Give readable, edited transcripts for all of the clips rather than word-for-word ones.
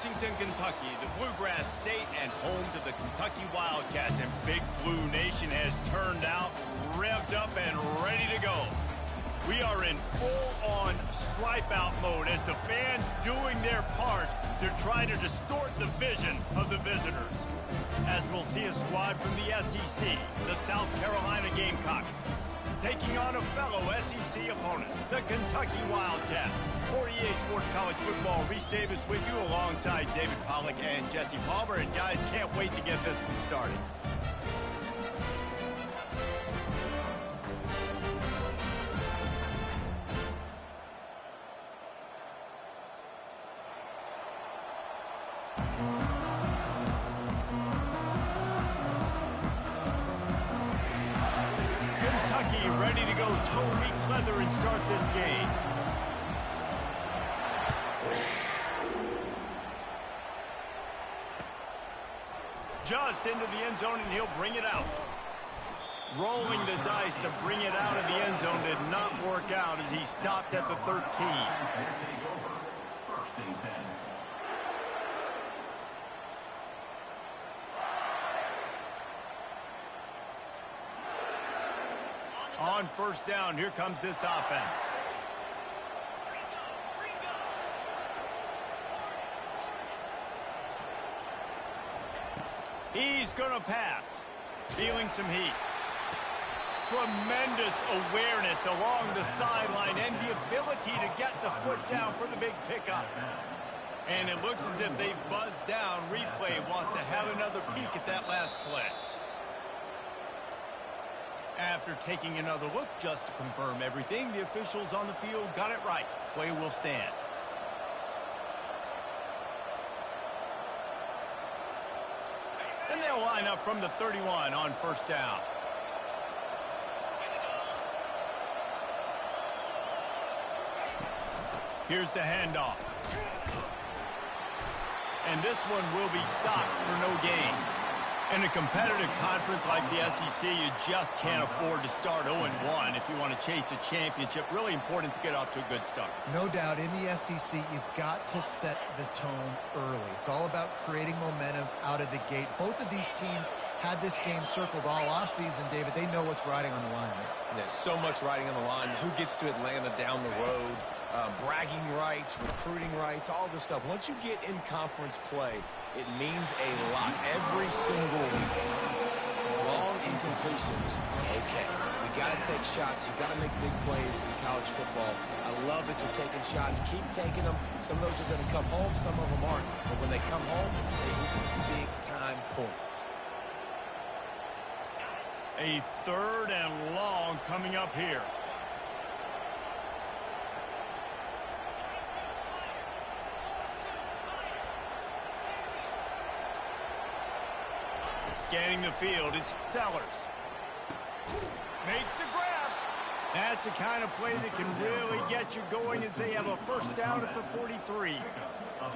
Lexington, Kentucky, the Bluegrass State and home to the Kentucky Wildcats. And Big Blue Nation has turned out, revved up, and ready to go. We are in full-on stripe-out mode as the fans doing their part to try to distort the vision of the visitors. As we'll see a squad from the SEC, the South Carolina Gamecocks, taking on a fellow SEC opponent, the Kentucky Wildcats. For EA Sports College Football, Reese Davis with you alongside David Pollack and Jesse Palmer. And guys, can't wait to get this one started. Kentucky ready to go toe meets leather and start this game. Just into the end zone, and he'll bring it out. Rolling the dice to bring it out of the end zone did not work out as he stopped at the 13. On first down, here comes this offense. He's going to pass. Feeling some heat. Tremendous awareness along the sideline and the ability to get the foot down for the big pickup. And it looks as if they've buzzed down. Replay wants to have another peek at that last play. After taking another look just to confirm everything, the officials on the field got it right. Play will stand. And they'll line up from the 31 on first down. Here's the handoff. And this one will be stopped for no gain. In a competitive conference like the SEC, you just can't afford to start 0-1 if you want to chase a championship. Really important to get off to a good start. No doubt, in the SEC, you've got to set the tone early. It's all about creating momentum out of the gate. Both of these teams had this game circled all offseason, David. They know what's riding on the line there. There's so much riding on the line. Who gets to Atlanta down the road? Bragging rights, recruiting rights, all this stuff. Once you get in conference play, it means a lot every single week. Long incompletions. Okay, you got to take shots. You got to make big plays in college football. I love that you're taking shots. Keep taking them. Some of those are going to come home. Some of them aren't. But when they come home, they big-time points. A third and long coming up here. Scanning the field, it's Sellers. Makes the grab. That's the kind of play that can really get you going as they have a first down at the 43.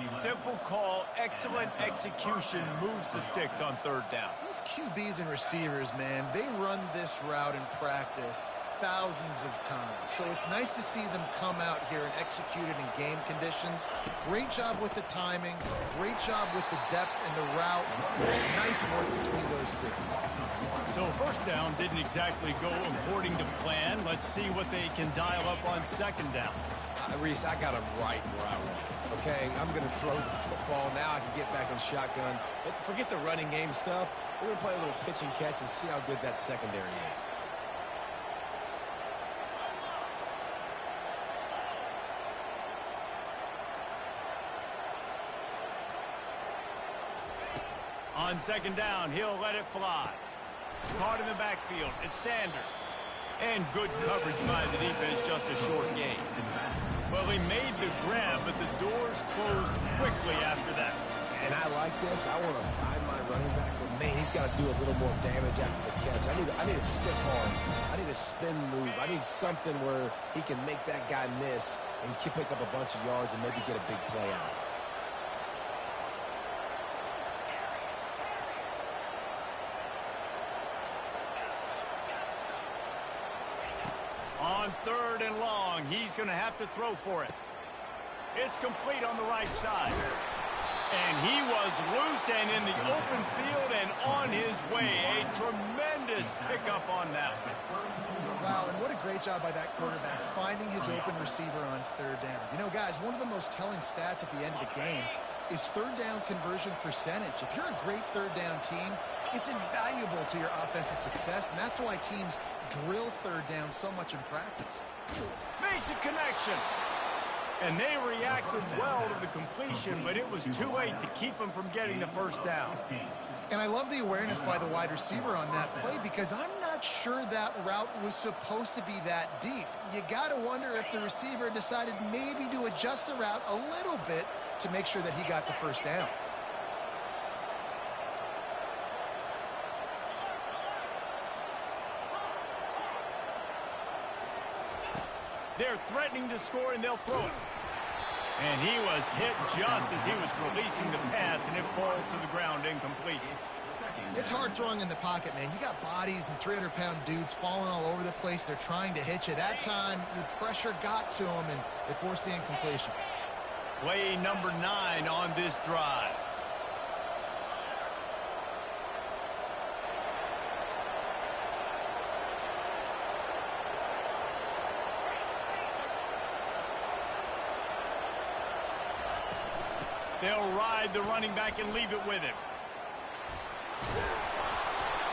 Simple call, excellent execution, moves the sticks on third down. These QBs and receivers, man, they run this route in practice thousands of times. So it's nice to see them come out here and execute it in game conditions. Great job with the timing, great job with the depth and the route. Nice work between those two. So first down didn't exactly go according to plan. Let's see what they can dial up on second down. Reese, I got him right where I want. Okay, I'm going to throw the football. Now I can get back in shotgun. Let's forget the running game stuff. We're going to play a little pitch and catch and see how good that secondary is. On second down, he'll let it fly. Caught in the backfield, it's Sanders. And good coverage by the defense, just a short gain. Well, he made the grab, but the doors closed quickly after that. And I like this. I want to find my running back, but man, he's got to do a little more damage after the catch. I need a stiff arm. I need a spin move. I need something where he can make that guy miss and pick up a bunch of yards and maybe get a big play out. On third and long, he's going to have to throw for it. It's complete on the right side. was loose and in the open field and on his way. A tremendous pickup on that. Wow, and what a great job by that quarterback finding his open receiver on third down. You know, guys, one of the most telling stats at the end of the game is third down conversion percentage. If you're a great third down team, it's invaluable to your offensive success, and that's why teams drill third down so much in practice. Makes a connection. And they reacted well to the completion, but it was too late to keep them from getting the first down. And I love the awareness by the wide receiver on that play because I'm not sure that route was supposed to be that deep. You got to wonder if the receiver decided maybe to adjust the route a little bit to make sure that he got the first down. They're threatening to score, and they'll throw it. And he was hit just as he was releasing the pass, and it falls to the ground incomplete. It's hard throwing in the pocket, man. You got bodies and 300-pound dudes falling all over the place. They're trying to hit you. That time, the pressure got to him, and it forced the incompletion. Play number 9 on this drive. They'll ride the running back and leave it with him.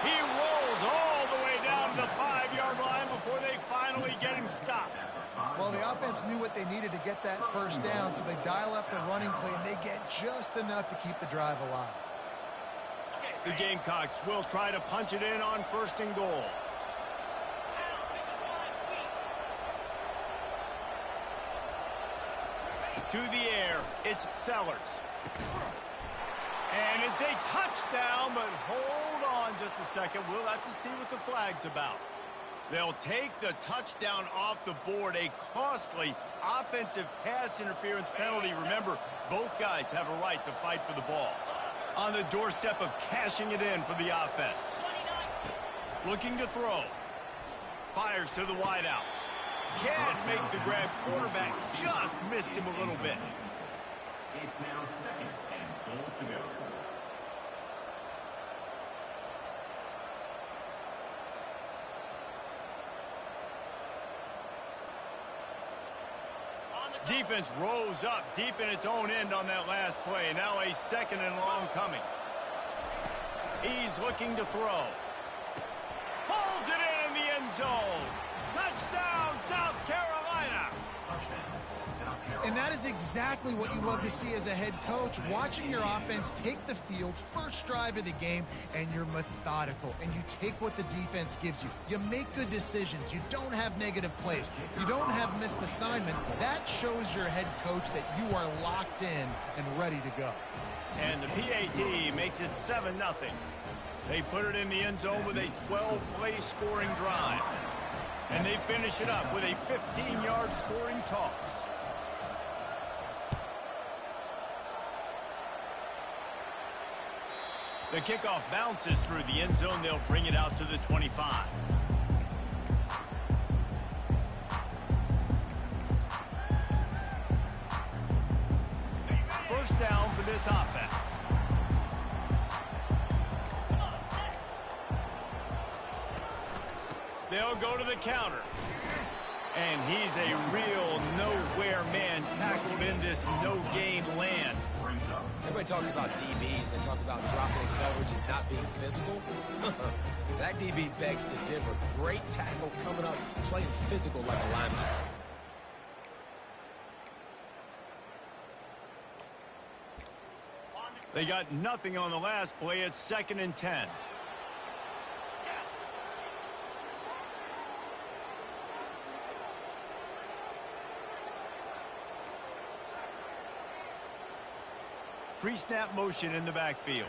He rolls all the way down to the 5-yard line before they finally get him stopped. Well, the offense knew what they needed to get that first down, so they dial up the running play, and they get just enough to keep the drive alive. The Gamecocks will try to punch it in on 1st and goal. To the air, it's Sellers. And it's a touchdown, but hold on just a second. We'll have to see what the flag's about. They'll take the touchdown off the board, a costly offensive pass interference penalty. Remember, both guys have a right to fight for the ball. On the doorstep of cashing it in for the offense. Looking to throw. Fires to the wideout. Can't make the grab. Quarterback just missed him a little bit. It's now 2nd and goal to go. Defense rose up deep in its own end on that last play. Now a 2nd and long coming. He's looking to throw. Pulls it in the end zone. Touchdown, South Carolina. And that is exactly what you love to see as a head coach, watching your offense take the field, first drive of the game, and you're methodical, and you take what the defense gives you. You make good decisions. You don't have negative plays. You don't have missed assignments. That shows your head coach that you are locked in and ready to go. And the PAT makes it 7-0. They put it in the end zone with a 12-play scoring drive. And they finish it up with a 15-yard scoring toss. The kickoff bounces through the end zone. They'll bring it out to the 25. First down for this offense. They'll go to the counter. And he's a real nowhere man tackled in this no-gain land. Everybody talks about DBs. They talk about dropping in coverage and not being physical. That DB begs to differ. Great tackle coming up, playing physical like a linebacker. They got nothing on the last play. It's 2nd and 10. Pre-snap motion in the backfield.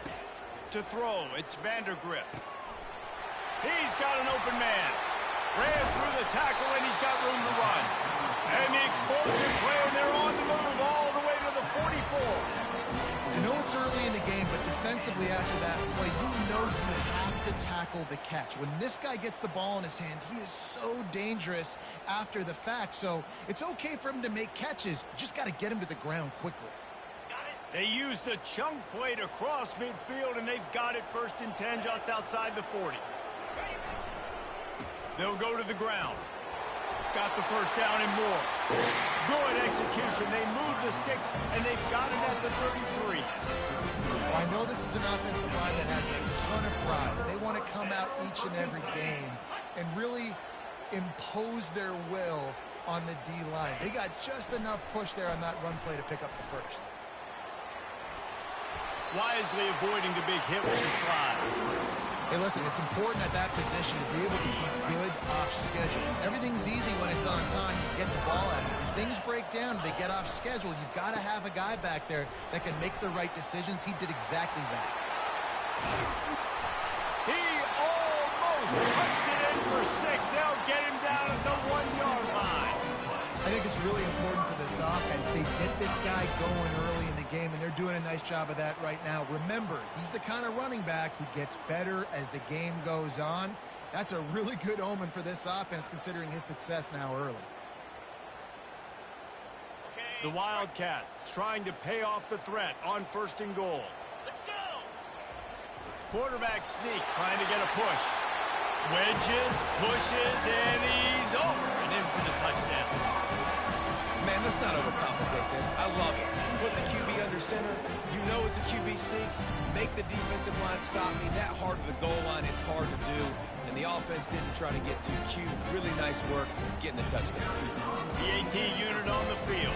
To throw, it's Vandergrift. He's got an open man. Ran through the tackle, and he's got room to run. And the explosive play, and they're on the move all the way to the 44. I know it's early in the game, but defensively after that play, you know you have to tackle the catch. When this guy gets the ball in his hands, he is so dangerous after the fact. So it's okay for him to make catches. You just got to get him to the ground quickly. They use the chunk play to cross midfield, and they've got it 1st and 10 just outside the 40. They'll go to the ground. Got the 1st down and more. Good execution. They move the sticks, and they've got it at the 33. Well, I know this is an offensive line that has a ton of pride. They want to come out each and every game and really impose their will on the D-line. They got just enough push there on that run play to pick up the 1st. Wisely avoiding the big hit with the slide. Hey, listen, it's important at that position to be able to be good off schedule. Everything's easy when it's on time. You get the ball out of it. When things break down, they get off schedule. You've got to have a guy back there that can make the right decisions. He did exactly that. He almost punched it in for 6. They'll get him down at the 1-yard line. I think it's really important for this offense. They get this guy going early in the game, and they're doing a nice job of that right now. Remember, he's the kind of running back who gets better as the game goes on. That's a really good omen for this offense, considering his success now early. The Wildcats trying to pay off the threat on 1st and goal. Let's go! Quarterback sneak trying to get a push. Wedges, pushes, and he's over and in for the touchdown. Man, let's not overcomplicate this. I love it. Put the QB under center. You know it's a QB sneak. Make the defensive line stop me. That hard of the goal line, it's hard to do. And the offense didn't try to get too cute. Really nice work getting the touchdown. The AT unit on the field.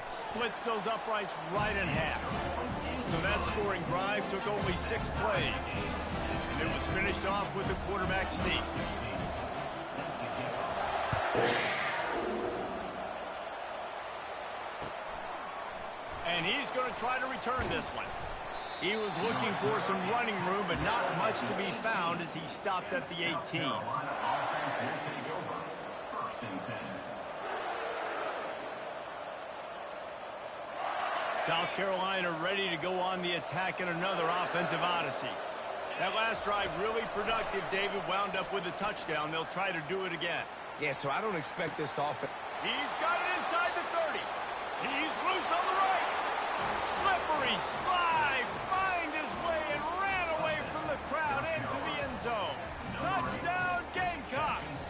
Splits those uprights right in half. So that scoring drive took only 6 plays. And it was finished off with the quarterback sneak. And he's going to try to return this one. He was looking for some running room, but not much to be found as he stopped at the 18. South Carolina ready to go on the attack in another offensive odyssey. That last drive really productive. David wound up with a touchdown. They'll try to do it again. Yeah, so I don't expect this offense. He's got it inside the 30. He's loose on the right. Slippery slide. Find his way and ran away from the crowd into the end zone. Touchdown, Gamecocks.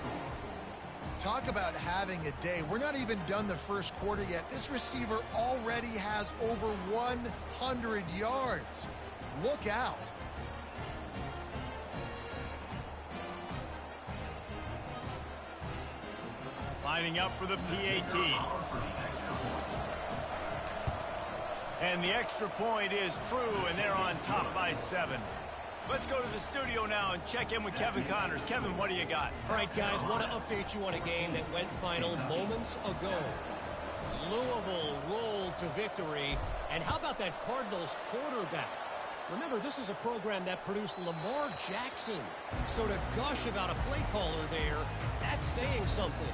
Talk about having a day. We're not even done the 1st quarter yet. This receiver already has over 100 yards. Look out. Lining up for the PAT. And the extra point is true, and they're on top by 7. Let's go to the studio now and check in with Kevin Connors. Kevin, what do you got? All right, guys, want to update you on a game that went final moments ago. Louisville rolled to victory. And how about that Cardinals quarterback? Remember, this is a program that produced Lamar Jackson. So to gush about a play caller there, that's saying something.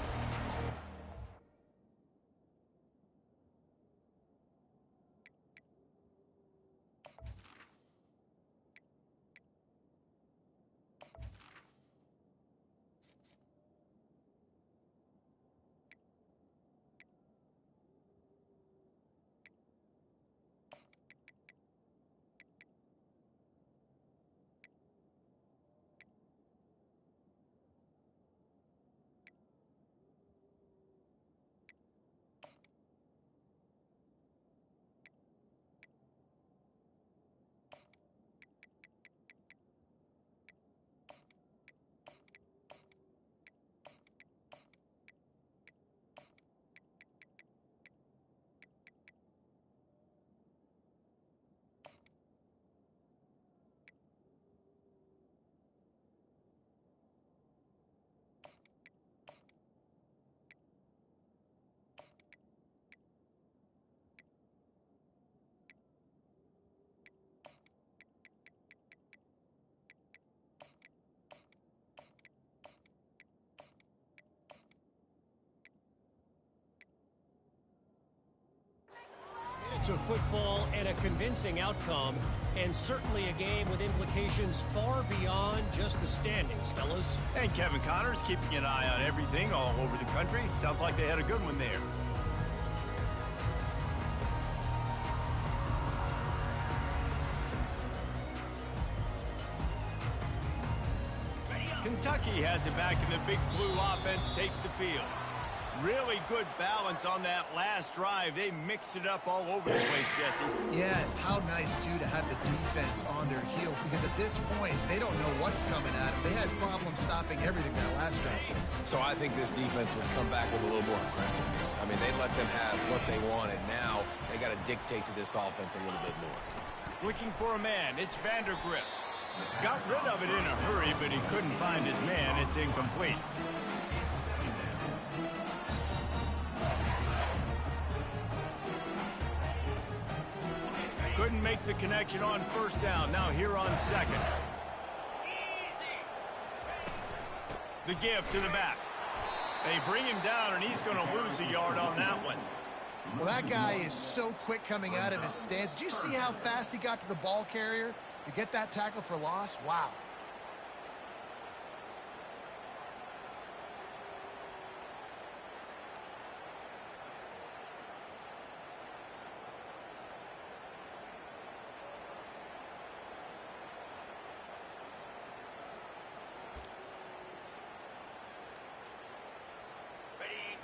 To football and a convincing outcome, and certainly a game with implications far beyond just the standings, fellas. And Kevin Connors keeping an eye on everything all over the country. Sounds like they had a good one there. Kentucky has it back, and the Big Blue offense takes the field. Really good balance on that last drive. They mixed it up all over the place, Jesse. Yeah, how nice, too, to have the defense on their heels, because at this point, they don't know what's coming at them. They had problems stopping everything that last drive. So I think this defense would come back with a little more aggressiveness. I mean, they let them have what they wanted. Now they got to dictate to this offense a little bit more. Looking for a man. It's Vandergrift. Got rid of it in a hurry, but he couldn't find his man. It's incomplete. Couldn't make the connection on first down. Now here on second. The give to the back. They bring him down, and he's going to lose a yard on that one. Well, that guy is so quick coming out of his stance. Did you see how fast he got to the ball carrier to get that tackle for loss? Wow.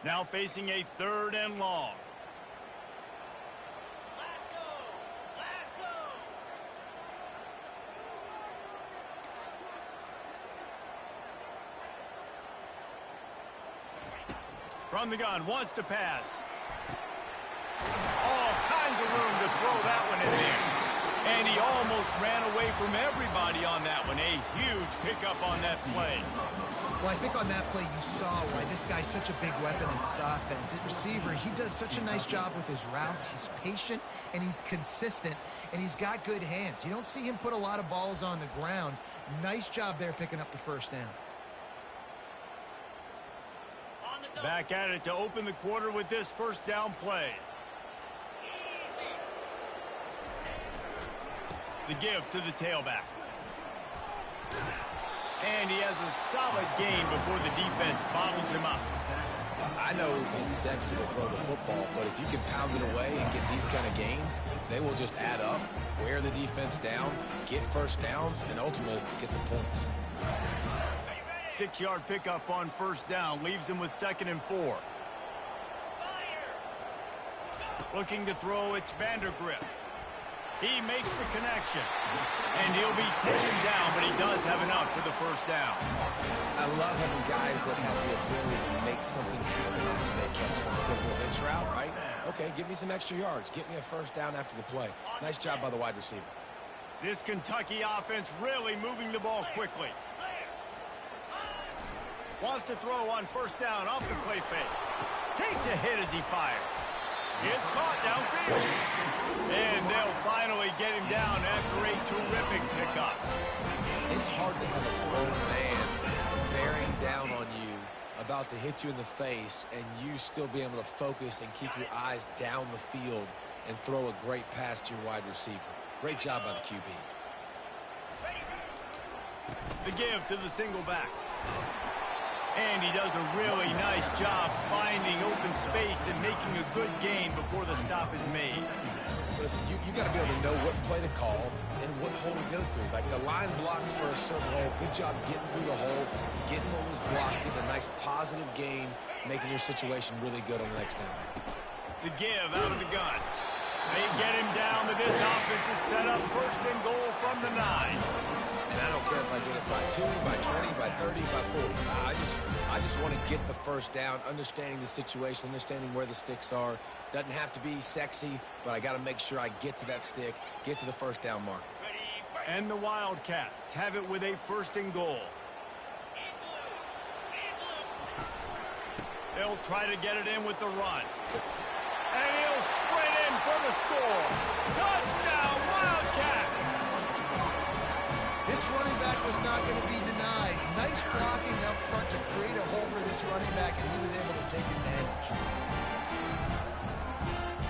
Now facing a 3rd and long. From the gun, wants to pass. All kinds of room to throw that one in there. And he almost ran away from everybody on that one. A huge pickup on that play. Well, I think on that play you saw why this guy's such a big weapon in this offense. At receiver, he does such a nice job with his routes. He's patient, and he's consistent, and he's got good hands. You don't see him put a lot of balls on the ground. Nice job there picking up the first down. Back at it to open the quarter with this first down play. The give to the tailback. And he has a solid gain before the defense bottles him up. I know it's sexy to throw the football, but if you can pound it away and get these kind of gains, they will just add up, wear the defense down, get first downs, and ultimately get some points. 6-yard pickup on first down leaves him with 2nd and 4. Looking to throw, it's Vandergrift. He makes the connection, and he'll be taken down, but he does have enough for the first down. I love having guys that have the ability to make something happen after they catch a simple hitch route, right? Okay, give me some extra yards. Get me a first down after the play. Nice job by the wide receiver. This Kentucky offense really moving the ball quickly. Wants to throw on first down off the play fake. Takes a hit as he fires. It's caught downfield. And they'll finally get him down after a terrific pickup. It's hard to have a grown man bearing down on you, about to hit you in the face, and you still be able to focus and keep your eyes down the field and throw a great pass to your wide receiver. Great job by the QB. The give to the single back. And he does a really nice job finding open space and making a good gain before the stop is made. Listen, you got to be able to know what play to call and what hole to go through. Like the line blocks for a certain hole. Good job getting through the hole, getting what was blocked, getting a nice positive gain, making your situation really good on the next down. The give out of the gun. They get him down, but this offense is set up 1st and goal from the 9. And I don't care if I get it by 2, by 20, by 30, by 40. I just want to get the first down, understanding the situation, understanding where the sticks are. Doesn't have to be sexy, but I got to make sure I get to that stick, get to the first down mark. And the Wildcats have it with a 1st and goal. They'll try to get it in with the run. And he'll sprint in for the score. Touchdown, Wildcats! This running back was not going to be denied. Nice blocking up front to create a hole for this running back, and he was able to take advantage.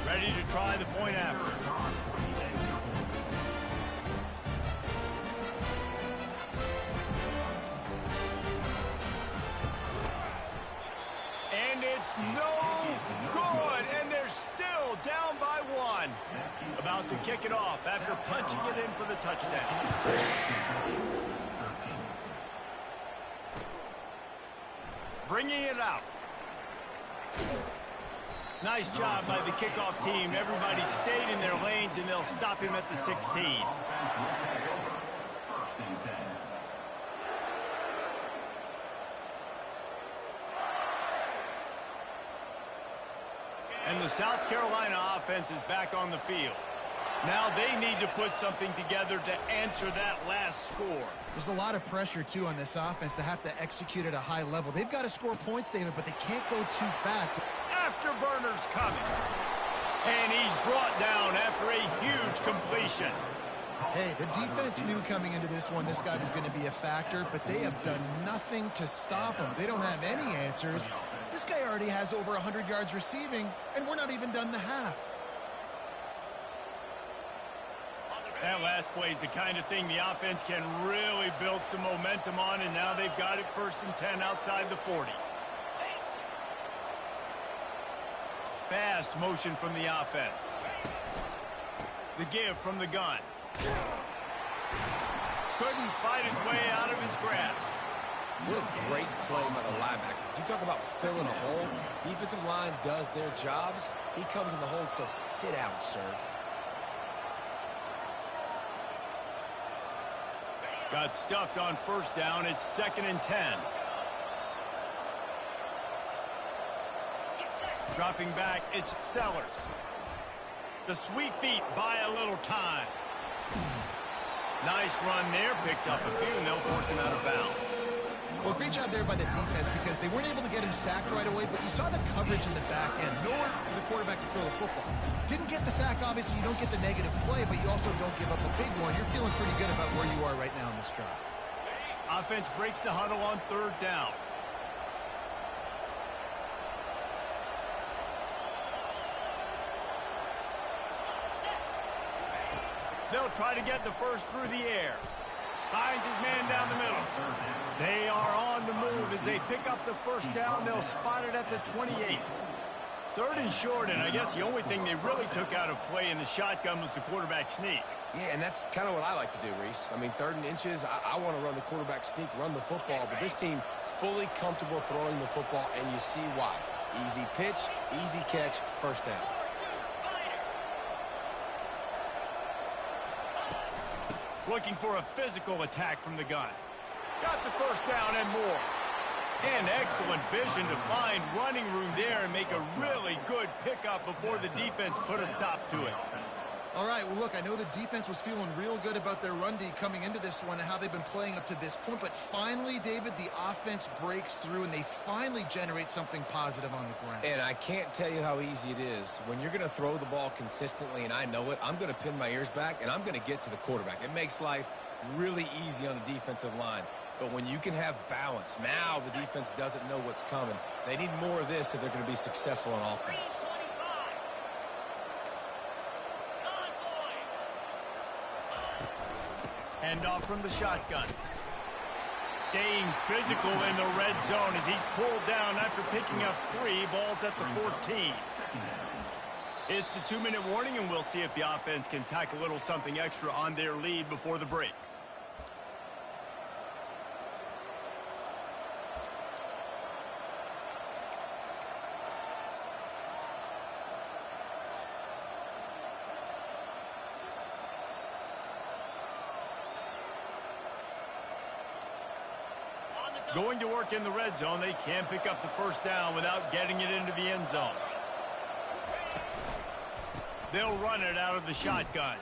Ready to try the point after. And it's no good, and they're still down by 1. About to kick it off after punching it in for the touchdown. bringing it out. Nice job by the kickoff team. Everybody stayed in their lanes, and they'll stop him at the 16. And the South Carolina offense is back on the field. Now they need to put something together to answer that last score. There's a lot of pressure, too, on this offense to have to execute at a high level. They've got to score points, David, but they can't go too fast. Afterburner's coming. And he's brought down after a huge completion. Hey, the defense knew coming into this one this guy was going to be a factor, but they have done nothing to stop him. They don't have any answers. This guy already has over 100 yards receiving, and we're not even done the half. That last play is the kind of thing the offense can really build some momentum on, and now they've got it 1st and 10 outside the 40. Fast motion from the offense. The give from the gun. Couldn't fight his way out of his grasp. What a great play by the linebacker. You talk about filling a hole. Defensive line does their jobs. He comes in the hole and says, sit out, sir. Got stuffed on 1st down. It's 2nd and 10. Dropping back, it's Sellers. The sweet feet buy a little time. Nice run there. Picks up a few, and they'll force him out of bounds. Well, great job there by the defense because they weren't able to get him sacked right away, but you saw the coverage in the back end. Nowhere for the quarterback to throw the football. Didn't get the sack, obviously. You don't get the negative play, but you also don't give up a big one. You're feeling pretty good about where you are right now in this drive. Offense breaks the huddle on 3rd down. They'll try to get the first through the air. Finds his man down the middle. They are on the move as they pick up the 1st down. They'll spot it at the 28. 3rd and short, and I guess the only thing they really took out of play in the shotgun was the quarterback sneak. Yeah, and that's kind of what I like to do, Reese. I mean, 3rd and inches, I want to run the quarterback sneak, run the football, but this team fully comfortable throwing the football, and you see why. Easy pitch, easy catch, 1st down. Looking for a physical attack from the gun. Got the 1st down and more. And excellent vision to find running room there and make a really good pickup before the defense put a stop to it. All right, well, look, I know the defense was feeling real good about their run D coming into this one and how they've been playing up to this point, but finally, David, the offense breaks through and they finally generate something positive on the ground. And I can't tell you how easy it is. When you're going to throw the ball consistently, and I know it, I'm going to pin my ears back, and I'm going to get to the quarterback. It makes life really easy on the defensive line. But when you can have balance, now the defense doesn't know what's coming. They need more of this if they're going to be successful on offense. Handoff from the shotgun. Staying physical in the red zone as he's pulled down after picking up 3 balls at the 14. It's the 2-minute warning, and we'll see if the offense can tack a little something extra on their lead before the break. Going to work in the red zone. They can pick up the 1st down without getting it into the end zone. They'll run it out of the shotgun.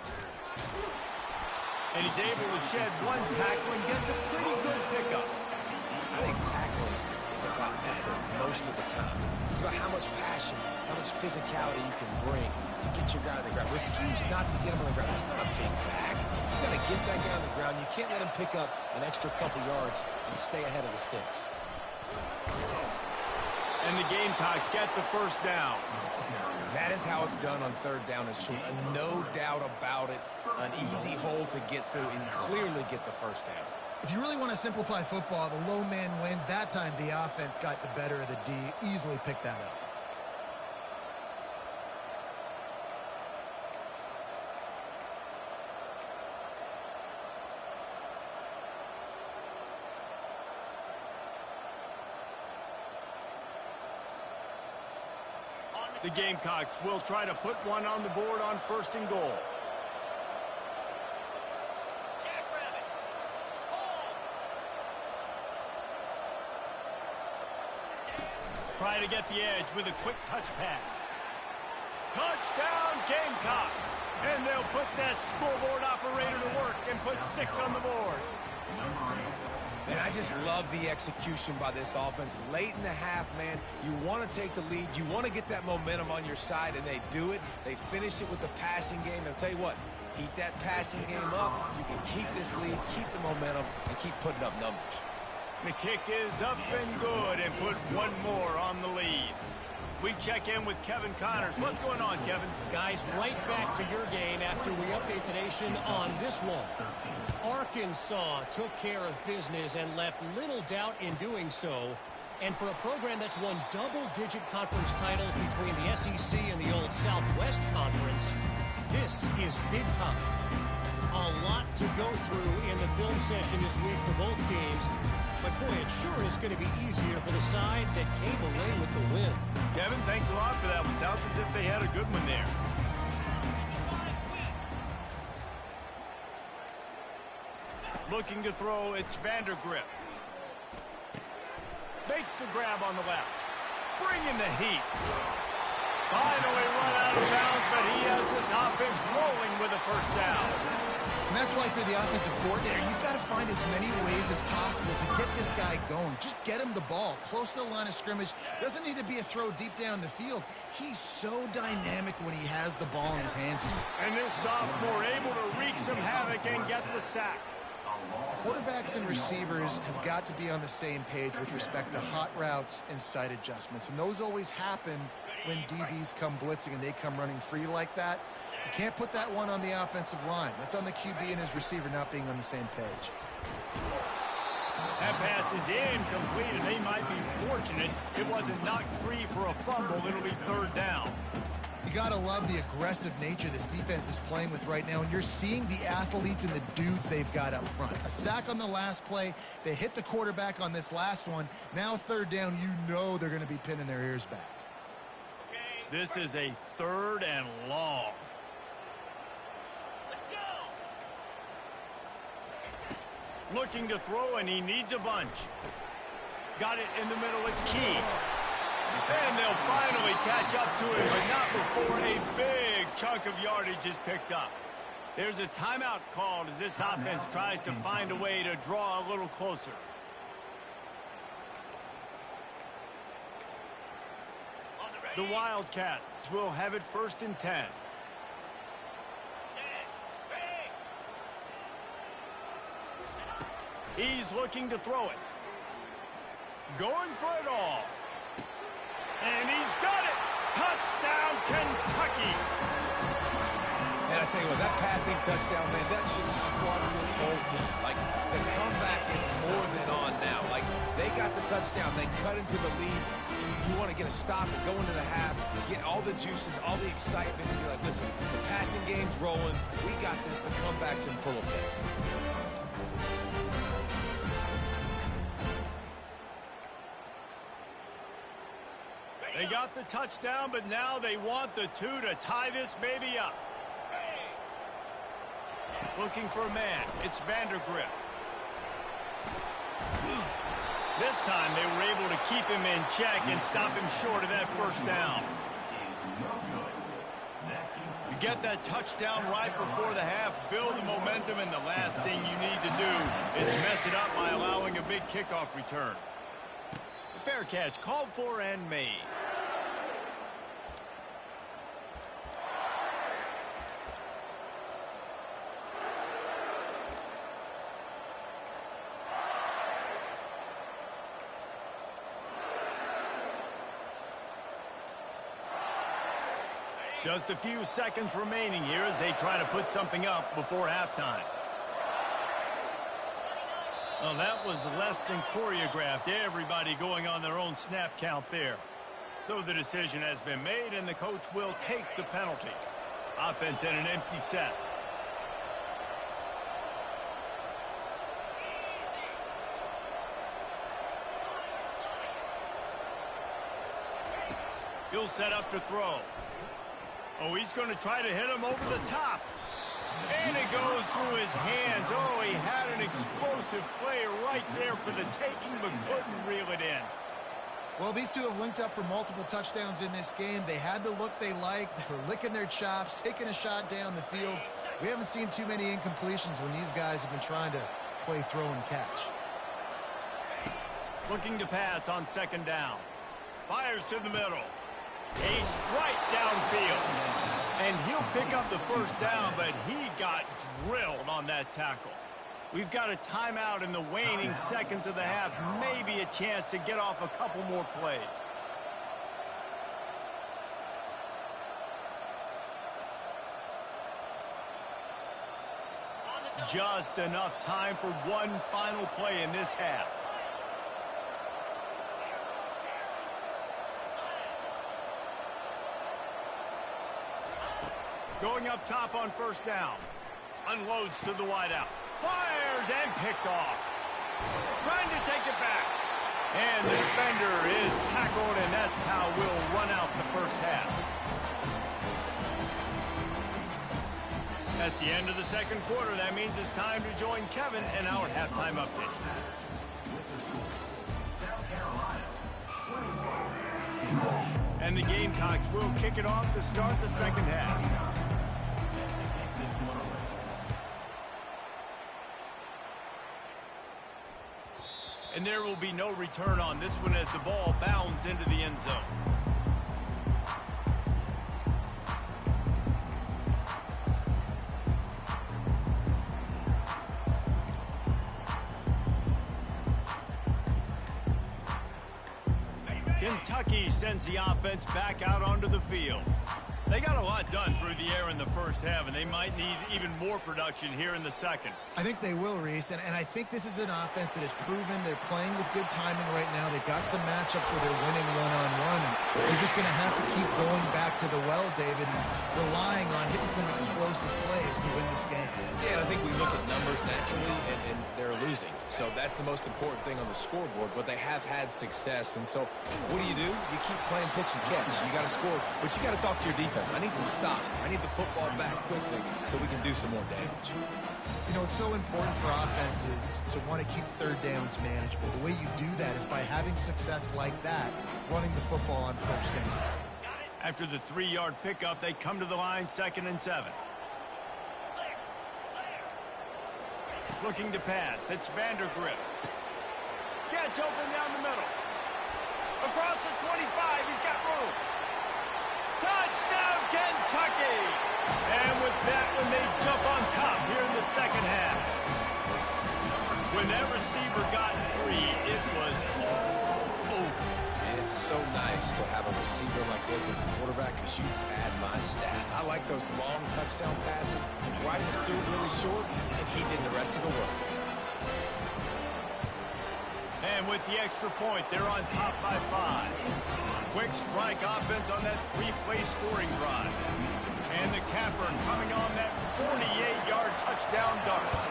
And he's able to shed 1 tackle and gets a pretty good pickup. I think tackling is about effort most of the time. It's about how much passion, how much physicality you can bring to get your guy on the ground. Refuse not to get him on the ground. That's not a big bag. You got to get that guy on the ground. You can't let him pick up an extra couple yards and stay ahead of the sticks. And the Gamecocks get the 1st down. That is how it's done on 3rd down and short. No doubt about it. An easy hole to get through and clearly get the 1st down. If you really want to simplify football, the low man wins. That time the offense got the better of the D. Easily picked that up. The Gamecocks will try to put one on the board on 1st and goal. Try to get the edge with a quick touch pass. Touchdown Gamecocks! And they'll put that scoreboard operator to work and put 6 on the board. And I just love the execution by this offense. Late in the half, man, you want to take the lead. You want to get that momentum on your side, and they do it. They finish it with the passing game. I'll tell you what, keep that passing game up. You can keep this lead, keep the momentum, and keep putting up numbers. The kick is up and good and put one more on the lead. We check in with Kevin Connors. What's going on, Kevin? Guys, right back to your game after we update the nation on this one. Arkansas took care of business and left little doubt in doing so. And for a program that's won double-digit conference titles between the SEC and the old Southwest Conference, this is big time. A lot to go through in the film session this week for both teams. But, boy, it sure is going to be easier for the side that came away with the win. Kevin, thanks a lot for that one. Sounds as if they had a good one there. Looking to throw, it's Vandergrift. Makes the grab on the left. Bringing the heat. Finally run out of bounds, but he has this offense rolling with a 1st down. And that's why for the offensive coordinator, you've got to find as many ways as possible to get this guy going. Just get him the ball close to the line of scrimmage. Doesn't need to be a throw deep down the field. He's so dynamic when he has the ball in his hands. And this sophomore able to wreak some havoc and get the sack. Quarterbacks and receivers have got to be on the same page with respect to hot routes and sight adjustments. And those always happen when DBs come blitzing and they come running free like that. You can't put that one on the offensive line. That's on the QB and his receiver not being on the same page. That pass is incomplete, and they might be fortunate it wasn't knocked free for a fumble. It'll be 3rd down. You got to love the aggressive nature this defense is playing with right now, and you're seeing the athletes and the dudes they've got up front. A sack on the last play. They hit the quarterback on this last one. Now 3rd down, you know they're going to be pinning their ears back. This is a 3rd and long. Looking to throw, and he needs a bunch. Got it in the middle, it's Key. And they'll finally catch up to him, but not before a big chunk of yardage is picked up. There's a timeout called as this offense tries to find a way to draw a little closer. The Wildcats will have it 1st and 10. He's looking to throw it. Going for it all. And he's got it. Touchdown, Kentucky. And I tell you what, that passing touchdown, man, that should spark this whole team. Like, the comeback is more than on now. Like, they got the touchdown. They cut into the lead. You want to get a stop and go into the half, get all the juices, all the excitement, and be like, listen, the passing game's rolling. We got this. The comeback's in full effect. They got the touchdown, but now they want the 2 to tie this baby up. Looking for a man. It's Vandergrift. This time they were able to keep him in check and stop him short of that 1st down. You get that touchdown right before the half, build the momentum, and the last thing you need to do is mess it up by allowing a big kickoff return. Fair catch, called for and made. Just a few seconds remaining here as they try to put something up before halftime. Well, that was less than choreographed. Everybody going on their own snap count there. So the decision has been made, and the coach will take the penalty. Offense in an empty set. He'll set up to throw. Oh, he's going to try to hit him over the top. And it goes through his hands. Oh, he had an explosive play right there for the taking, but couldn't reel it in. Well, these two have linked up for multiple touchdowns in this game. They had the look they liked. They were licking their chops, taking a shot down the field. We haven't seen too many incompletions when these guys have been trying to play throw and catch. Looking to pass on second down. Fires to the middle. A strike downfield. And he'll pick up the first down, but he got drilled on that tackle. We've got a timeout in the waning seconds of the half. Maybe a chance to get off a couple more plays. Just enough time for one final play in this half. Going up top on first down. Unloads to the wideout. Fires and picked off. Trying to take it back. And the defender is tackled, and that's how we'll run out the first half. That's the end of the second quarter. That means it's time to join Kevin in our halftime update. And the Gamecocks will kick it off to start the second half. And there will be no return on this one as the ball bounds into the end zone. Kentucky sends the offense back out onto the field. They got a lot done through the air in the first half, and they might need even more production here in the second. I think they will, Reese, and I think this is an offense that has proven they're playing with good timing right now. They've got some matchups where they're winning one-on-one, and they're just going to have to keep going back to the well, David, and relying on hitting some explosive plays to win this game. Yeah, and I think we look at numbers naturally, and they're losing. So that's the most important thing on the scoreboard, but they have had success. And so what do? You keep playing pitch and catch. You got to score, but you got to talk to your defense. I need some stops. I need the football back quickly so we can do some more damage. You know, it's so important for offenses to want to keep third downs manageable. The way you do that is by having success like that, running the football on first down. After the 3-yard pickup, they come to the line 2nd and 7. Looking to pass. It's Vandergrift. Gets open down the middle. Across the 25, he's got room. Touchdown, Kentucky! And with that one, they jump on top here in the second half. When that receiver got free, it was all over. And it's so nice to have a receiver like this as a quarterback because you add my stats. I like those long touchdown passes where I just threw it really short, and he did the rest of the work. And with the extra point, they're on top by 5. Quick strike offense on that 3-play scoring drive. And the capper coming on that 48-yard touchdown dart.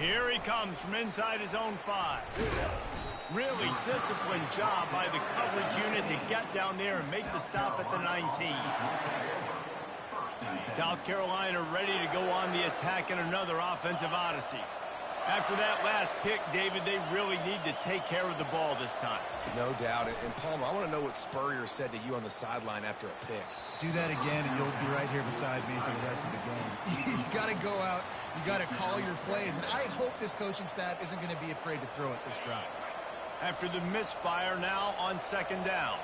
Here he comes from inside his own 5. Really disciplined job by the coverage unit to get down there and make the stop at the 19. South Carolina ready to go on the attack in another offensive odyssey. After that last pick, David, they really need to take care of the ball this time. No doubt. And Palmer, I want to know what Spurrier said to you on the sideline after a pick. Do that again, and you'll be right here beside me for the rest of the game. You got to go out. You got to call your plays. And I hope this coaching staff isn't going to be afraid to throw it this drive. After the misfire, now on 2nd down.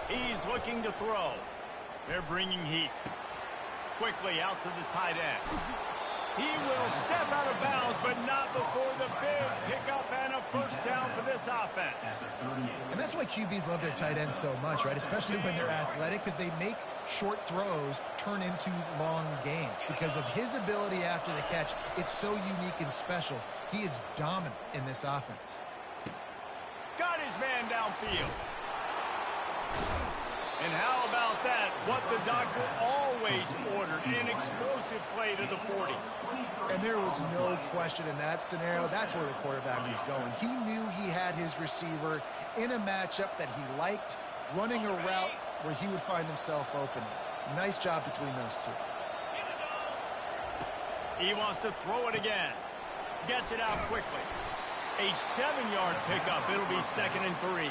He's looking to throw. They're bringing heat. Quickly out to the tight end. He will step out of bounds, but not before the big pickup and a first down for this offense. And that's why QBs love their tight ends so much, right? Especially when they're athletic, because they make short throws turn into long gains. Because of his ability after the catch, it's so unique and special. He is dominant in this offense. Got his man downfield. And how about that? What the doctor always ordered, an explosive play to the 40. And there was no question in that scenario. That's where the quarterback was going. He knew he had his receiver in a matchup that he liked, running a route where he would find himself open. Nice job between those two. He wants to throw it again. Gets it out quickly. A 7-yard pickup. It'll be 2nd and 3.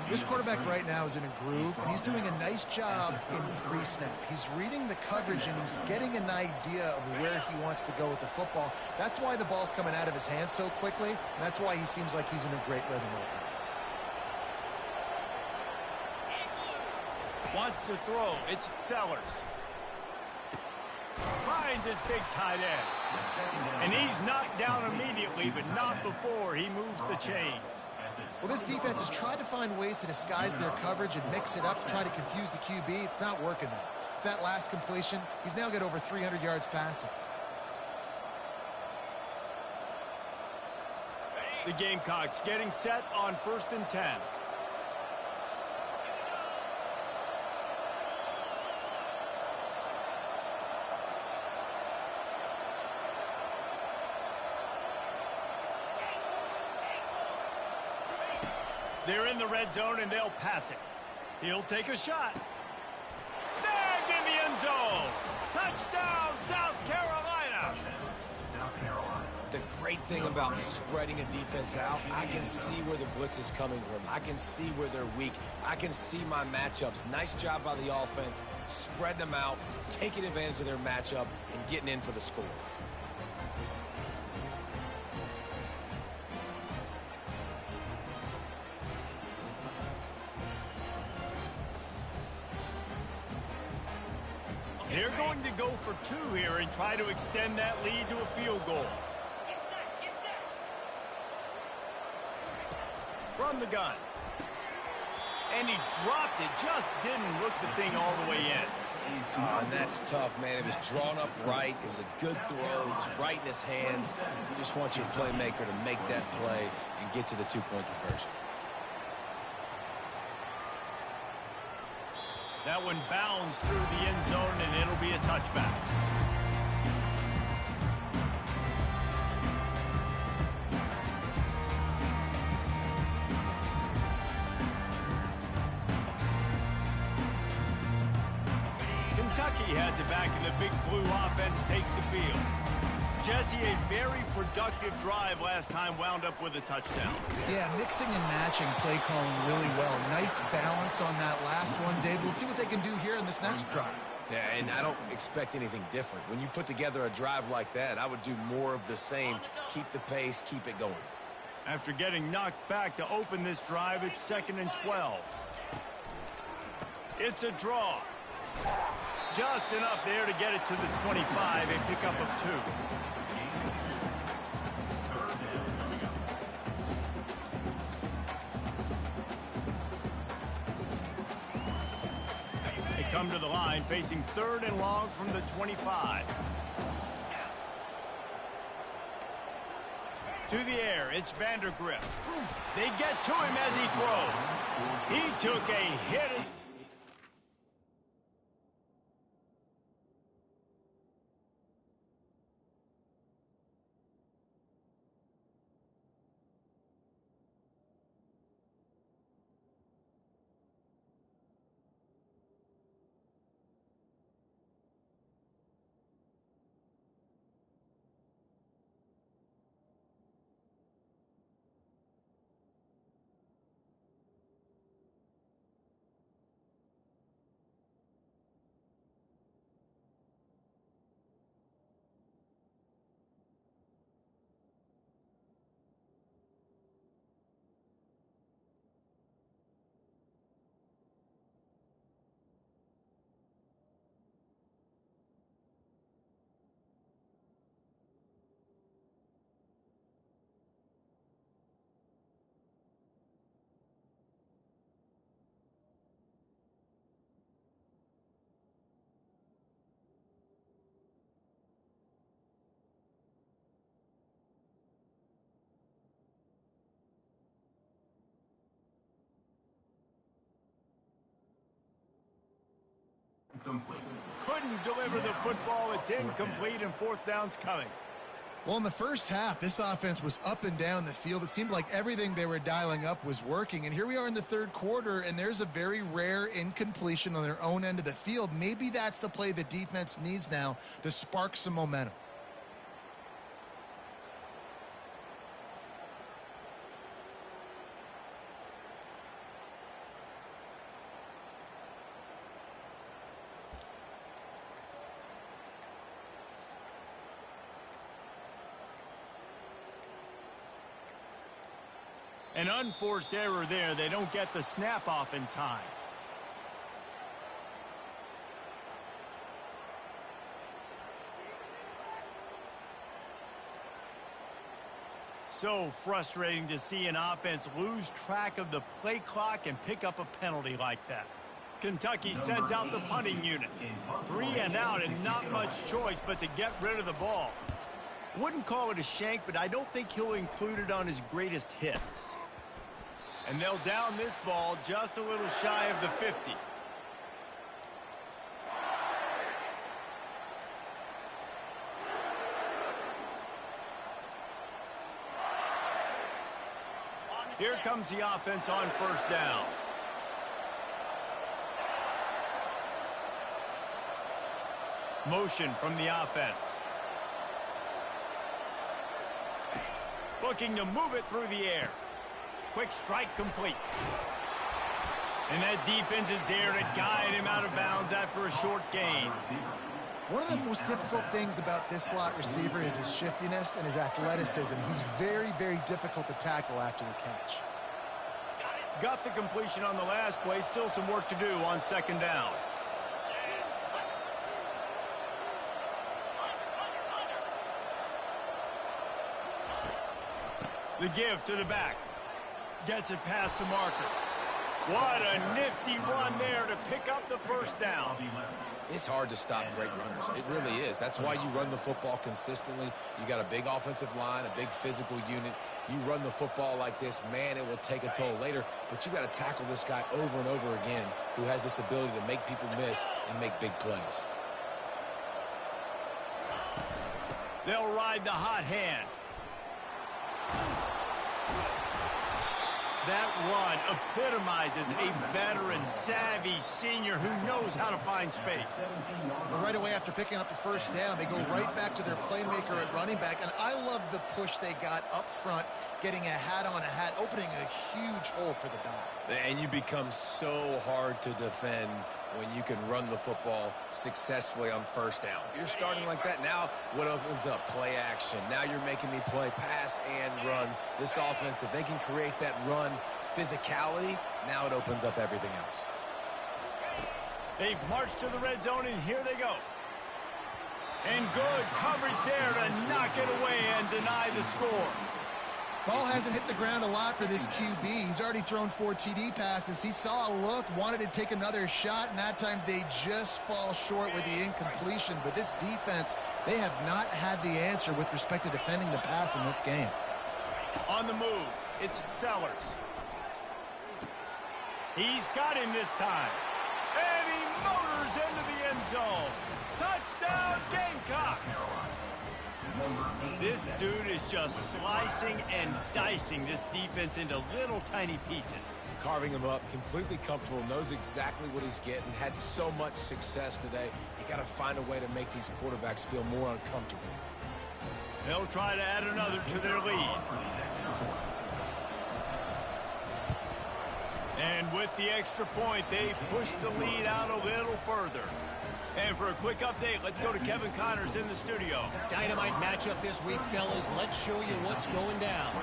This quarterback right now is in a groove, and he's doing a nice job in pre-snap. He's reading the coverage, and he's getting an idea of where he wants to go with the football. That's why the ball's coming out of his hands so quickly, and that's why he seems like he's in a great rhythm right now. Wants to throw. It's Sellers. Finds his big tight end. And he's knocked down immediately, but not before he moves the chains. Well, this defense has tried to find ways to disguise their coverage and mix it up to try to confuse the QB. It's not working, though. With that last completion, he's now got over 300 yards passing. The Gamecocks getting set on 1st and 10. They're in the red zone, and they'll pass it. He'll take a shot. Snagged in the end zone. Touchdown, South Carolina. The great thing about spreading a defense out, I can see where the blitz is coming from. I can see where they're weak. I can see my matchups. Nice job by the offense, spreading them out, taking advantage of their matchup, and getting in for the score. They're going to go for 2 here and try to extend that lead to a field goal. From the gun. And he dropped it, just didn't look the thing all the way in. And that's tough, man. It was drawn up right. It was a good throw. It was right in his hands. You just want your playmaker to make that play and get to the 2-point conversion. That one bounds through the end zone, and it'll be a touchback. Kentucky has it back, and the Big Blue offense takes the field. Jesse, a very productive drive last time, wound up with a touchdown. Yeah, mixing and matching play calling really well. Nice balance on that last one, Dave. Let's see what they can do here in this next drive. Yeah, and I don't expect anything different. When you put together a drive like that, I would do more of the same. Keep the pace, keep it going. After getting knocked back to open this drive, it's 2nd and 12. It's a draw. Just enough there to get it to the 25, a pickup of 2. They come to the line, facing 3rd and long from the 25. To the air, it's Vandergrift. They get to him as he throws. He took a hit. Complete. Couldn't deliver the football. It's incomplete, and fourth down's coming. Well, in the first half, this offense was up and down the field. It seemed like everything they were dialing up was working. And here we are in the third quarter, and there's a very rare incompletion on their own end of the field. Maybe that's the play the defense needs now to spark some momentum. An unforced error there. They don't get the snap off in time. So frustrating to see an offense lose track of the play clock and pick up a penalty like that. Kentucky sends out the punting unit. 3 and out and not much choice but to get rid of the ball. Wouldn't call it a shank, but I don't think he'll include it on his greatest hits. And they'll down this ball just a little shy of the 50. Here comes the offense on first down. Motion from the offense. Looking to move it through the air. Quick strike complete. And that defense is there to guide him out of bounds after a short gain. One of the most difficult things about this slot receiver is his shiftiness and his athleticism. He's very, very difficult to tackle after the catch. Got the completion on the last play. Still some work to do on second down. The give to the back. Gets it past the marker. What a nifty run there to pick up the first down. It's hard to stop great runners. It really is. That's why you run the football consistently. You got a big offensive line, a big physical unit. You run the football like this, man, it will take a toll later. But you got to tackle this guy over and over again who has this ability to make people miss and make big plays. They'll ride the hot hand. That run epitomizes a veteran, savvy senior who knows how to find space. Right away after picking up a first down, they go right back to their playmaker at running back. And I love the push they got up front, getting a hat on a hat, opening a huge hole for the back. And you become so hard to defend when you can run the football successfully on first down. You're starting like that. Now what opens up? Play action. Now you're making me play pass and run. This offense, if they can create that run physicality, now it opens up everything else. They've marched to the red zone, and here they go. And good coverage there to knock it away and deny the score. Ball hasn't hit the ground a lot for this QB. He's already thrown 4 TD passes. He saw a look, wanted to take another shot, and that time they just fall short with the incompletion. But this defense, they have not had the answer with respect to defending the pass in this game. On the move, it's Sellers. He's got him this time. And he motors into the end zone. Touchdown, Gamecocks! This dude is just slicing and dicing this defense into little tiny pieces. Carving him up, completely comfortable, knows exactly what he's getting, had so much success today. You got to find a way to make these quarterbacks feel more uncomfortable. They'll try to add another to their lead. And with the extra point, they push the lead out a little further. And for a quick update, let's go to Kevin Connors in the studio. Dynamite matchup this week, fellas. Let's show you what's going down.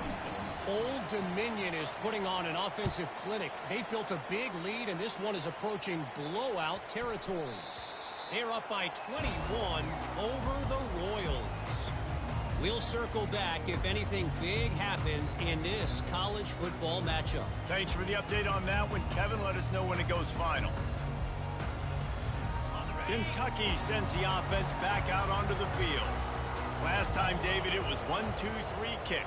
Old Dominion is putting on an offensive clinic. They've built a big lead, and this one is approaching blowout territory. They're up by 21 over the Royals. We'll circle back if anything big happens in this college football matchup. Thanks for the update on that one, Kevin. Let us know when it goes final. Kentucky sends the offense back out onto the field. Last time, David, it was 1-2-3 kick.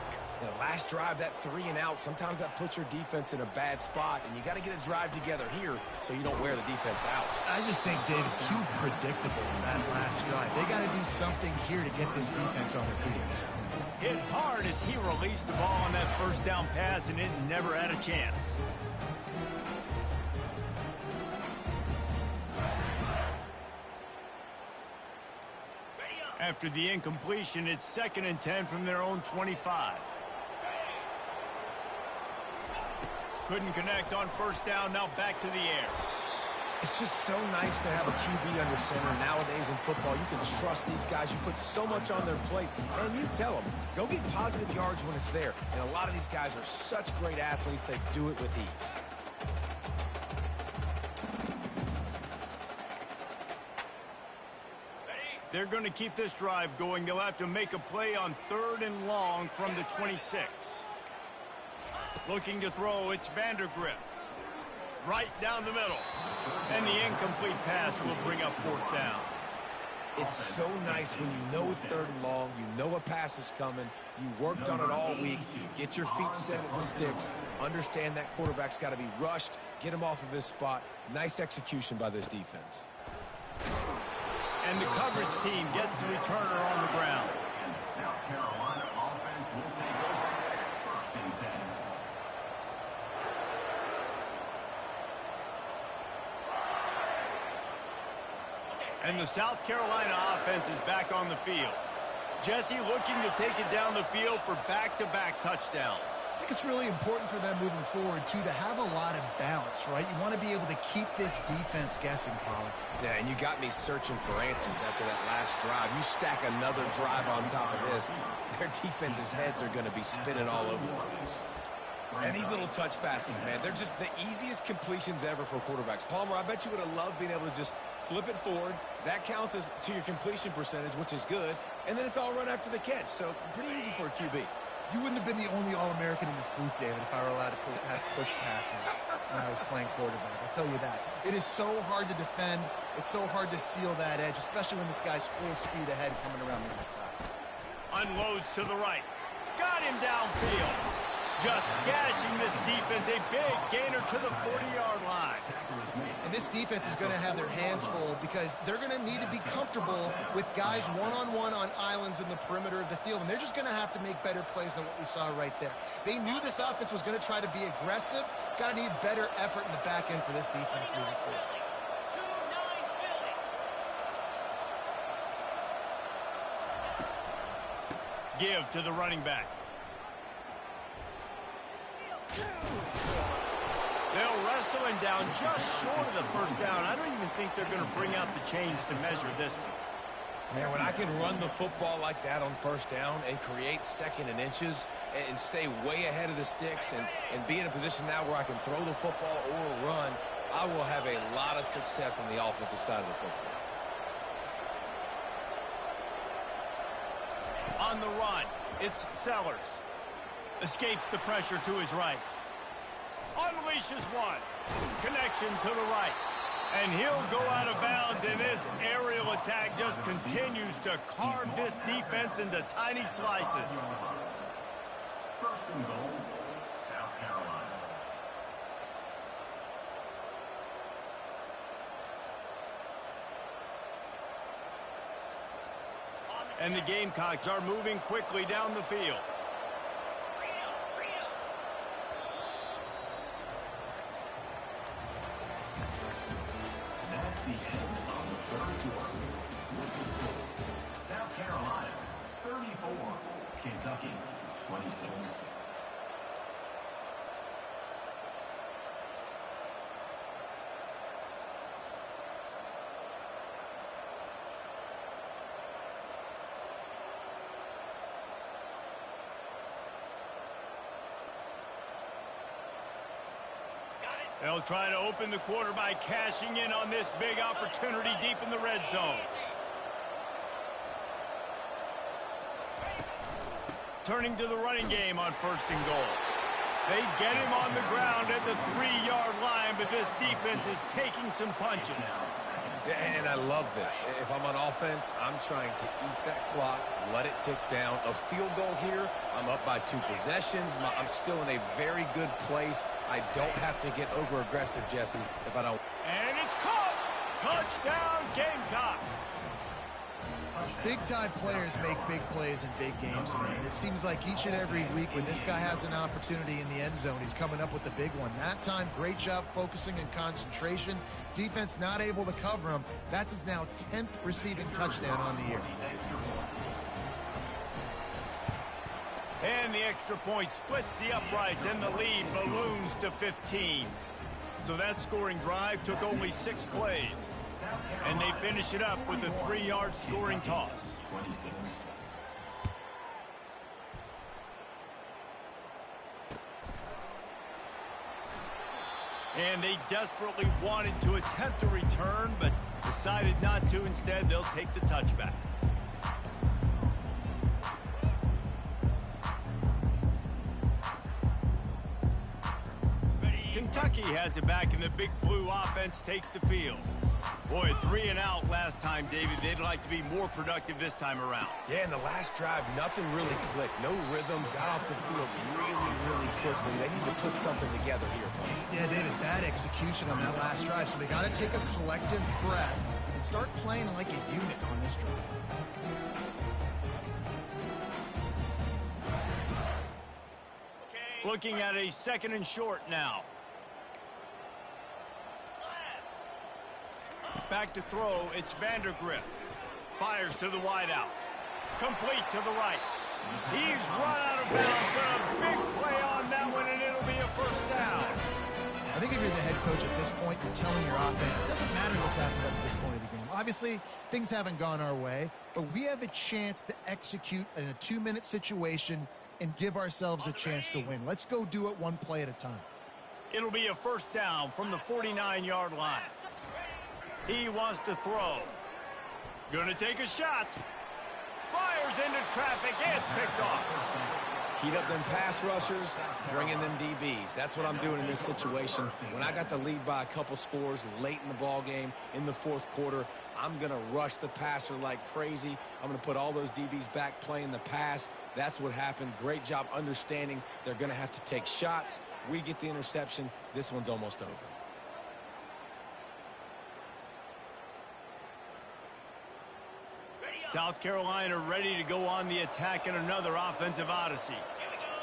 Last drive, that 3 and out, sometimes that puts your defense in a bad spot, and you got to get a drive together here so you don't wear the defense out. I just think, David, too predictable that last drive. They got to do something here to get this defense on their heels. Hit hard as he released the ball on that first down pass, and it never had a chance. After the incompletion, it's 2nd and 10 from their own 25. Couldn't connect on first down, now back to the air. It's just so nice to have a QB under center. Nowadays in football, you can trust these guys. You put so much on their plate, and you tell them, go get positive yards when it's there. And a lot of these guys are such great athletes, they do it with ease. They're going to keep this drive going. They'll have to make a play on 3rd and long from the 26. Looking to throw, it's Vandergriff. Right down the middle. And the incomplete pass will bring up 4th down. It's so nice when you know it's 3rd and long, you know a pass is coming, you worked on it all week, get your feet set at the sticks, understand that quarterback's got to be rushed, get him off of his spot. Nice execution by this defense. And the coverage team gets the returner on the ground. And the South Carolina offense will take over. 1st and 10. And the South Carolina offense is back on the field. Jesse looking to take it down the field for back-to-back touchdowns. I think it's really important for them moving forward, too, to have a lot of balance, right? You want to be able to keep this defense guessing, Pollard. Yeah, and you got me searching for answers after that last drive. You stack another drive on top of this, their defense's heads are going to be spinning all over the place. And these little touch passes, man, they're just the easiest completions ever for quarterbacks. Palmer, I bet you would have loved being able to just flip it forward. That counts as to your completion percentage, which is good. And then it's all run after the catch. So pretty easy for a QB. You wouldn't have been the only All-American in this booth, David, if I were allowed to have push passes when I was playing quarterback. I'll tell you that. It is so hard to defend. It's so hard to seal that edge, especially when this guy's full speed ahead coming around the outside. Unloads to the right. Got him downfield. Just gashing this defense. A big gainer to the 40-yard line. And this defense is going to have their hands full because they're going to need to be comfortable with guys one-on-one on islands in the perimeter of the field. And they're just going to have to make better plays than what we saw right there. They knew this offense was going to try to be aggressive. Got to need better effort in the back end for this defense moving forward. Give to the running back. They'll wrestle him down just short of the first down. I don't even think they're going to bring out the chains to measure this one. Man, when I can run the football like that on first down and create 2nd and inches and stay way ahead of the sticks and be in a position now where I can throw the football or run, I will have a lot of success on the offensive side of the football. On the run, it's Sellers. Escapes the pressure to his right. Unleashes one. Connection to the right. And he'll go out of bounds, and this aerial attack just continues to carve this defense into tiny slices. 1st and goal, South Carolina. And the Gamecocks are moving quickly down the field. That's the end of the 3rd quarter. With the score, South Carolina 34, Kentucky 26. They'll try to open the quarter by cashing in on this big opportunity deep in the red zone. Turning to the running game on 1st and goal. They get him on the ground at the 3-yard line, but this defense is taking some punches. Yeah, and I love this. If I'm on offense, I'm trying to eat that clock, let it tick down. A field goal here, I'm up by 2 possessions. I'm still in a very good place. I don't have to get over-aggressive, Jesse, if I don't. And it's caught! Touchdown, Gamecocks! Big-time players make big plays in big games, man. It seems like each and every week when this guy has an opportunity in the end zone, he's coming up with the big one. That time, great job focusing and concentration. Defense not able to cover him. That's his now 10th receiving touchdown on the year. And the extra point splits the uprights, and the lead balloons to 15. So that scoring drive took only 6 plays. And they finish it up with a 3-yard scoring toss. And they desperately wanted to attempt a return, but decided not to. Instead, they'll take the touchback. Kentucky has it back, and the Big Blue offense takes the field. Boy, 3 and out last time, David. They'd like to be more productive this time around. Yeah, in the last drive, nothing really clicked. No rhythm, got off the field really quickly. They need to put something together here, Tony. Yeah, David, bad execution on that last drive, so they got to take a collective breath and start playing like a unit on this drive. Looking at a 2nd and short now. Back to throw, it's Vandergrift. Fires to the wideout. Complete to the right. He's run out of bounds, but a big play on that one, and it'll be a first down. I think if you're the head coach at this point, you're telling your offense, it doesn't matter what's happened at this point of the game. Obviously, things haven't gone our way, but we have a chance to execute in a 2-minute situation and give ourselves a chance to win. Let's go do it one play at a time. It'll be a first down from the 49-yard line. He wants to throw. Gonna take a shot. Fires into traffic. It's picked off. Heat up them pass rushers, bring in them DBs. That's what I'm doing in this situation. When I got the lead by a couple scores late in the ball game, in the 4th quarter, I'm going to rush the passer like crazy. I'm going to put all those DBs back playing the pass. That's what happened. Great job understanding they're going to have to take shots. We get the interception. This one's almost over. South Carolina ready to go on the attack in another offensive odyssey.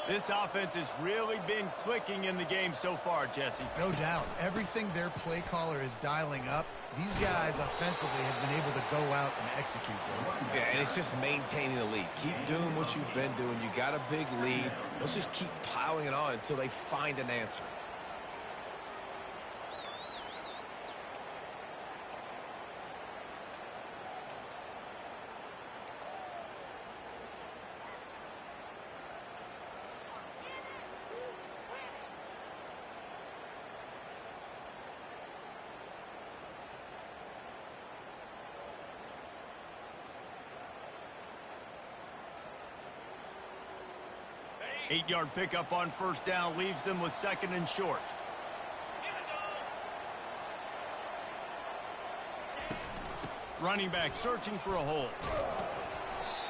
This offense has really been clicking in the game so far, Jesse. No doubt. Everything their play caller is dialing up, these guys offensively have been able to go out and execute them. Yeah, and it's just maintaining the lead. Keep doing what you've been doing. You got a big lead. Let's just keep piling it on until they find an answer. Eight-yard pickup on first down leaves them with 2nd and short. Running back searching for a hole.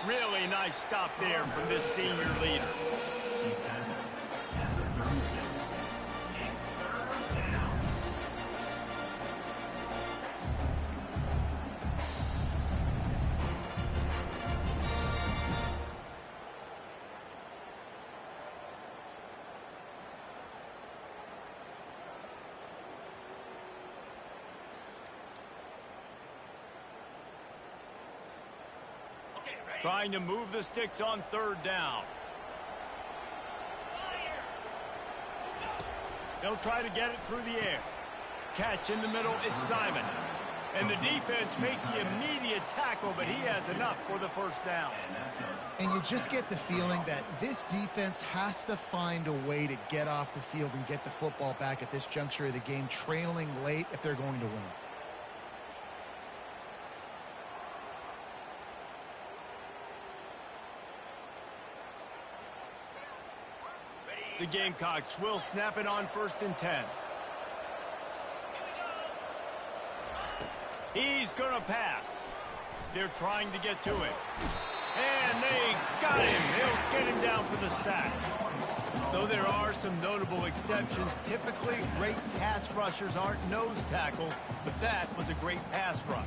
Really nice stop there from this senior leader. He's tackled at the 36. It's 3rd down. Trying to move the sticks on 3rd down. They'll try to get it through the air. Catch in the middle, it's Simon. And the defense makes the immediate tackle, but he has enough for the first down. And you just get the feeling that this defense has to find a way to get off the field and get the football back at this juncture of the game, trailing late if they're going to win. The Gamecocks will snap it on 1st and 10. He's going to pass. They're trying to get to it. And they got him. They'll get him down for the sack. Though there are some notable exceptions, typically great pass rushers aren't nose tackles, but that was a great pass rush.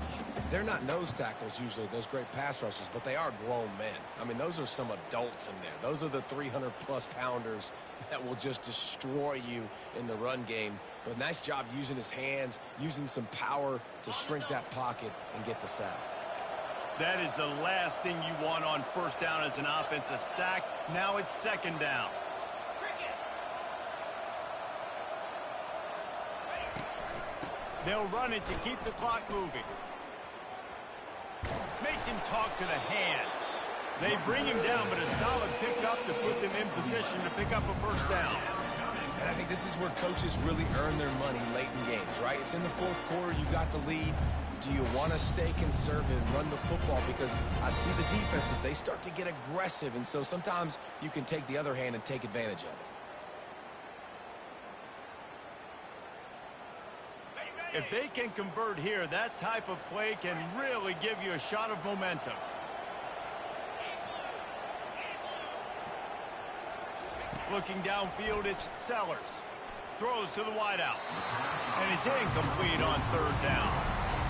They're not nose tackles usually, those great pass rushers, but they are grown men. I mean, those are some adults in there. Those are the 300-plus pounders that will just destroy you in the run game. But nice job using his hands, using some power to shrink that pocket and get the sack. That is the last thing you want on 1st down as an offensive sack. Now it's 2nd down. They'll run it to keep the clock moving. Makes him talk to the hand. They bring him down, but a solid pickup to put them in position to pick up a 1st down. And I think this is where coaches really earn their money late in games, right? It's in the 4th quarter. You got the lead. Do you want to stay conservative and run the football? Because I see the defenses, they start to get aggressive, and so sometimes you can take the other hand and take advantage of it. If they can convert here, that type of play can really give you a shot of momentum. Looking downfield, it's Sellers. Throws to the wideout. And it's incomplete on 3rd down.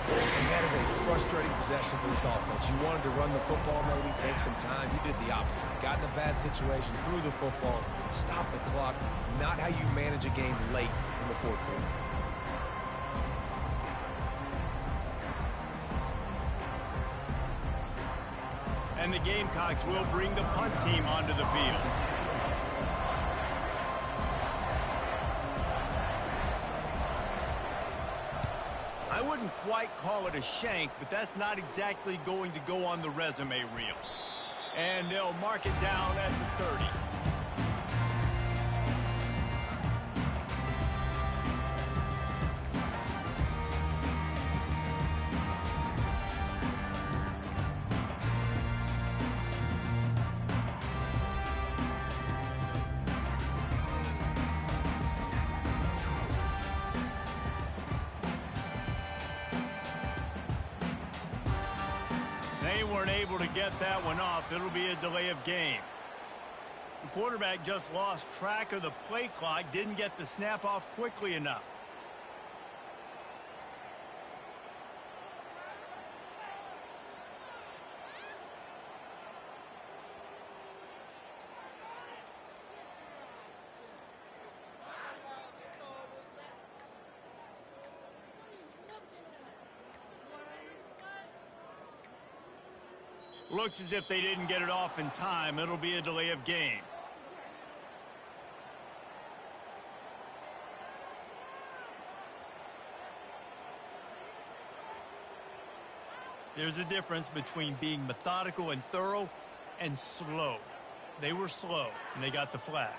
And that is a frustrating possession for this offense. You wanted to run the football, maybe take some time. You did the opposite. Got in a bad situation, threw the football, stopped the clock. Not how you manage a game late in the 4th quarter. And the Gamecocks will bring the punt team onto the field. I wouldn't quite call it a shank, but that's not exactly going to go on the resume reel. And they'll mark it down at the 30. They weren't able to get that one off. It'll be a delay of game. The quarterback just lost track of the play clock, didn't get the snap off quickly enough. Looks as if they didn't get it off in time. It'll be a delay of game. There's a difference between being methodical and thorough and slow. They were slow, and they got the flag.